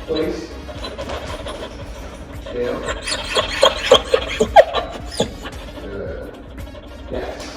Please. Down. Good. Yes.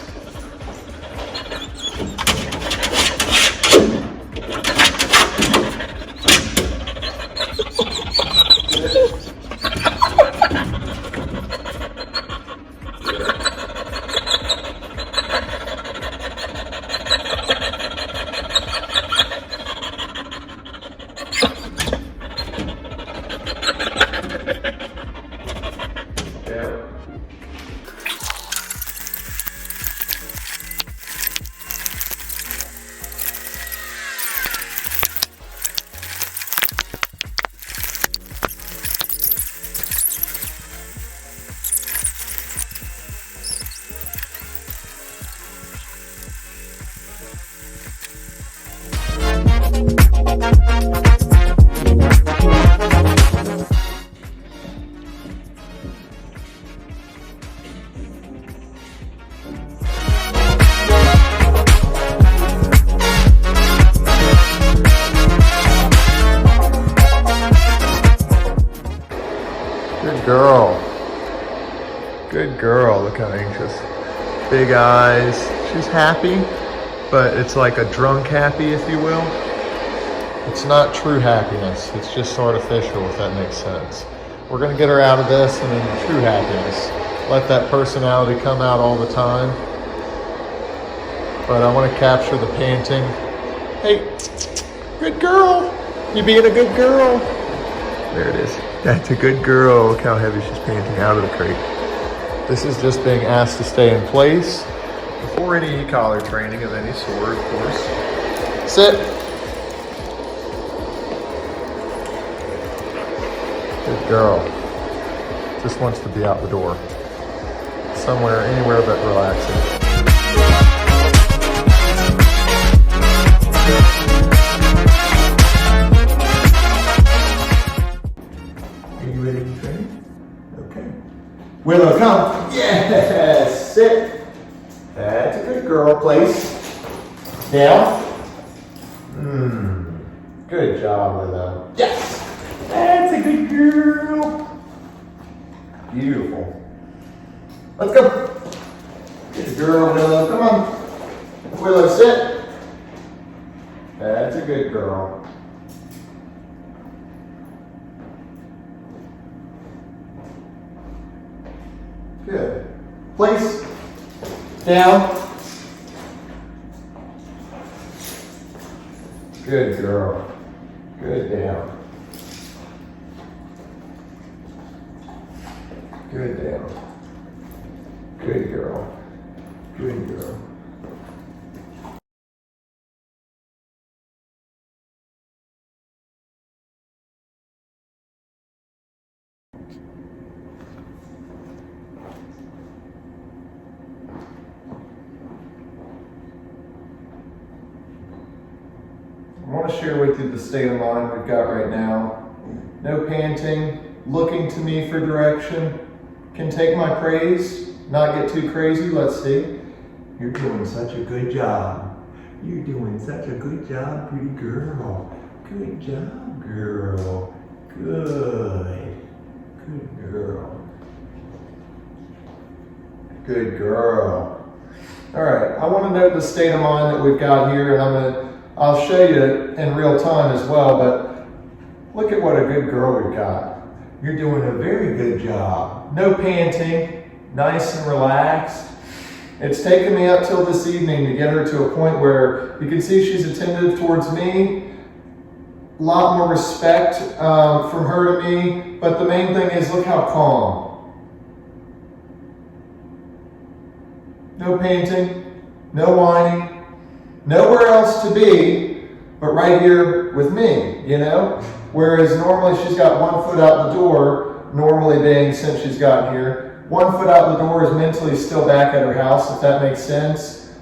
Good girl. Good girl. Look how anxious. Big eyes. She's happy, but it's like a drunk happy, if you will. It's not true happiness. It's just artificial, if that makes sense. We're going to get her out of this and into true happiness. Let that personality come out all the time. But I want to capture the panting. Hey, good girl. You being a good girl. There it is. That's a good girl. Look how heavy she's panting out of the crate. This is just being asked to stay in place before any e-collar training of any sort, of course. Sit. Good girl. Just wants to be out the door. Somewhere, anywhere but relaxing. Are you ready to train? Okay. Willow, come. Yes, sit. That's a good girl. Place. Down. Good job, Willow. Yes. That's a good girl. Beautiful. Let's go. Good girl, Willow. Come on. Willow, sit. That's a good girl. Good. Place. Down. Good girl. Good down. Good down. Good girl. Good girl. I want to share with you the state of mind we've got right now. No panting, looking to me for direction. Can take my praise, not get too crazy. Let's see. You're doing such a good job. You're doing such a good job, pretty girl. Good job, girl. Good. Good girl. Good girl. All right, I want to note the state of mind that we've got here, and I'll show you in real time as well, but look at what a good girl we've got. You're doing a very good job. No panting, nice and relaxed. It's taken me up till this evening to get her to a point where you can see she's attentive towards me. A lot more respect from her to me, but the main thing is look how calm. No panting, no whining, Nowhere else to be, but right here with me, you know? Whereas normally she's got 1 foot out the door, normally being since she's gotten here. 1 foot out the door is mentally still back at her house, if that makes sense.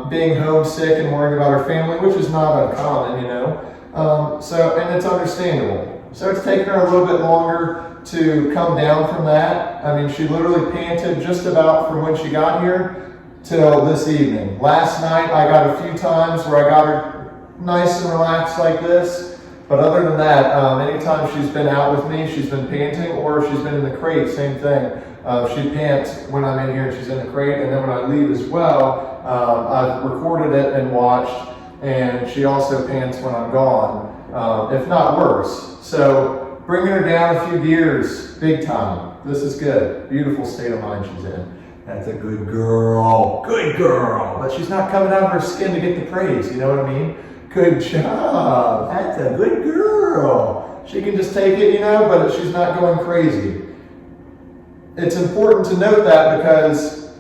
Being homesick and worrying about her family, which is not uncommon, you know? And it's understandable. So it's taken her a little bit longer to come down from that. I mean, she literally panted just about from when she got here till this evening. Last night, I got a few times where I got her nice and relaxed like this. But other than that, anytime she's been out with me, she's been panting, or she's been in the crate, same thing. She pants when I'm in here and she's in the crate, and then when I leave as well, I've recorded it and watched, and she also pants when I'm gone, if not worse. So bringing her down a few gears, big time. This is good. Beautiful state of mind she's in. That's a good girl. Good girl. But she's not coming out of her skin to get the praise, you know what I mean? Good job. That's a good girl. She can just take it, you know, but she's not going crazy. It's important to note that because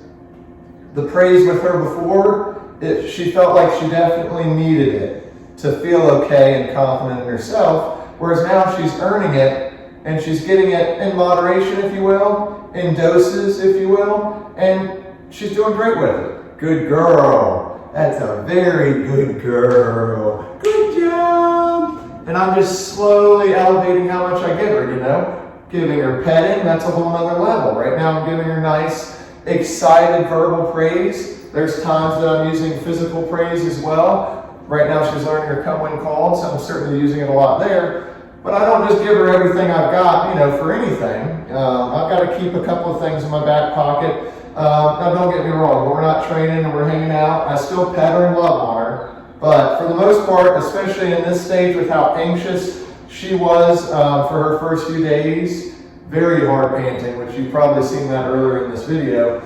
the praise with her before, she felt like she definitely needed it to feel okay and confident in herself, whereas now she's earning it and she's getting it in moderation, if you will, in doses, if you will, and she's doing great with it. Good girl. That's a very good girl. Good job. And I'm just slowly elevating how much I give her, you know? Giving her petting, that's a whole nother level. Right now I'm giving her nice, excited verbal praise. There's times that I'm using physical praise as well. Right now she's learning her come when called, so I'm certainly using it a lot there. But I don't just give her everything I've got, you know, for anything. I've got to keep a couple of things in my back pocket. Now don't get me wrong, when we're not training and we're hanging out, I still pet her and love on her. But for the most part, especially in this stage with how anxious she was for her first few days, very hard panting, which you've probably seen that earlier in this video.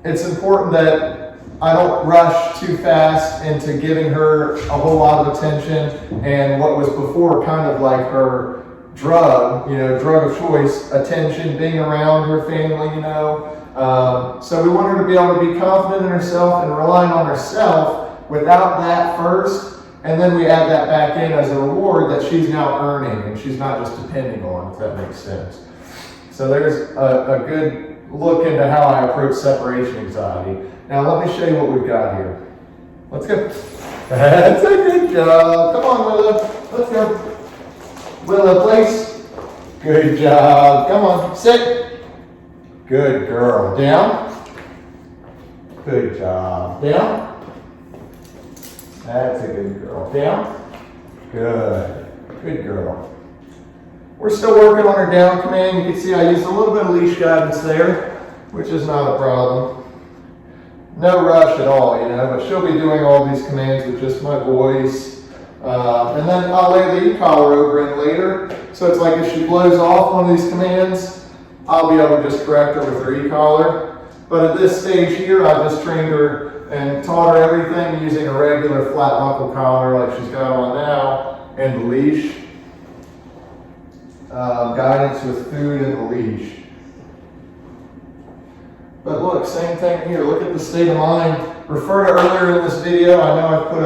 It's important that I don't rush too fast into giving her a whole lot of attention and what was before kind of like her drug, you know, drug of choice, attention, being around her family, you know. So we want her to be able to be confident in herself and relying on herself without that first. And then we add that back in as a reward that she's now earning and she's not just depending on, if that makes sense. So there's a good look into how I approach separation anxiety. Now let me show you what we've got here. Let's go. That's a good job. Come on, Willa. Let's go. Willa, place. Good job. Come on, sit. Good girl. Down. Good job. Down. That's a good girl. Down. Good. Good girl. We're still working on her down command. You can see I used a little bit of leash guidance there, which is not a problem. No rush at all, you know, but she'll be doing all these commands with just my voice. And then I'll lay the e-collar over in later. So it's like if she blows off one of these commands, I'll be able to just correct her with her e-collar. But at this stage here, I just trained her and taught her everything using a regular flat knuckle collar like she's got on now, and the leash. Guidance with food and the leash. But look, same thing here. Look at the state of mind. Refer to earlier in this video. I know I put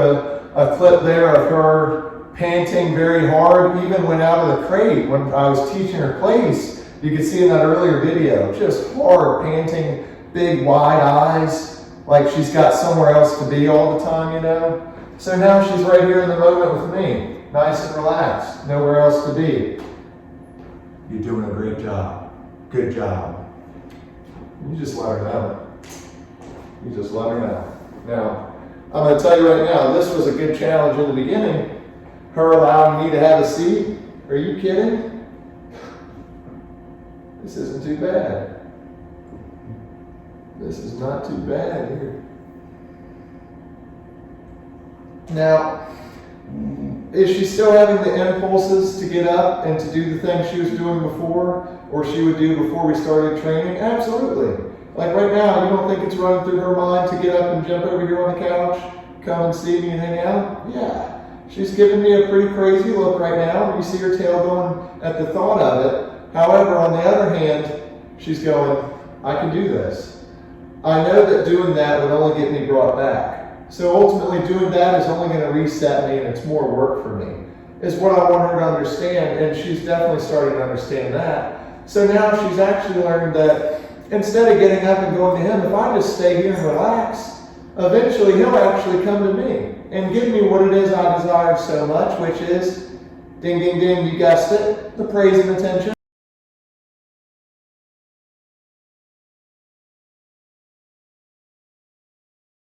a clip there of her panting very hard, even when out of the crate when I was teaching her place. You can see in that earlier video, just hard panting, big wide eyes, like she's got somewhere else to be all the time, you know. So now she's right here in the moment with me, nice and relaxed, nowhere else to be. You're doing a great job. Good job. You just let her know. You just let her know. Now, I'm going to tell you right now, this was a good challenge in the beginning. Her allowing me to have a seat. Are you kidding? This isn't too bad. This is not too bad here. Now, is she still having the impulses to get up and to do the things she was doing before, or she would do before we started training? Absolutely. Like right now, you don't think it's running through her mind to get up and jump over here on the couch, come and see me and hang out? Yeah. She's giving me a pretty crazy look right now. You see her tail going at the thought of it. However, on the other hand, she's going, I can do this. I know that doing that would only get me brought back. So ultimately doing that is only going to reset me and it's more work for me, is what I want her to understand. And she's definitely starting to understand that. So now she's actually learned that instead of getting up and going to him, if I just stay here and relax, eventually he'll actually come to me and give me what it is I desire so much, which is, ding, ding, ding, you guessed it, the praise and attention.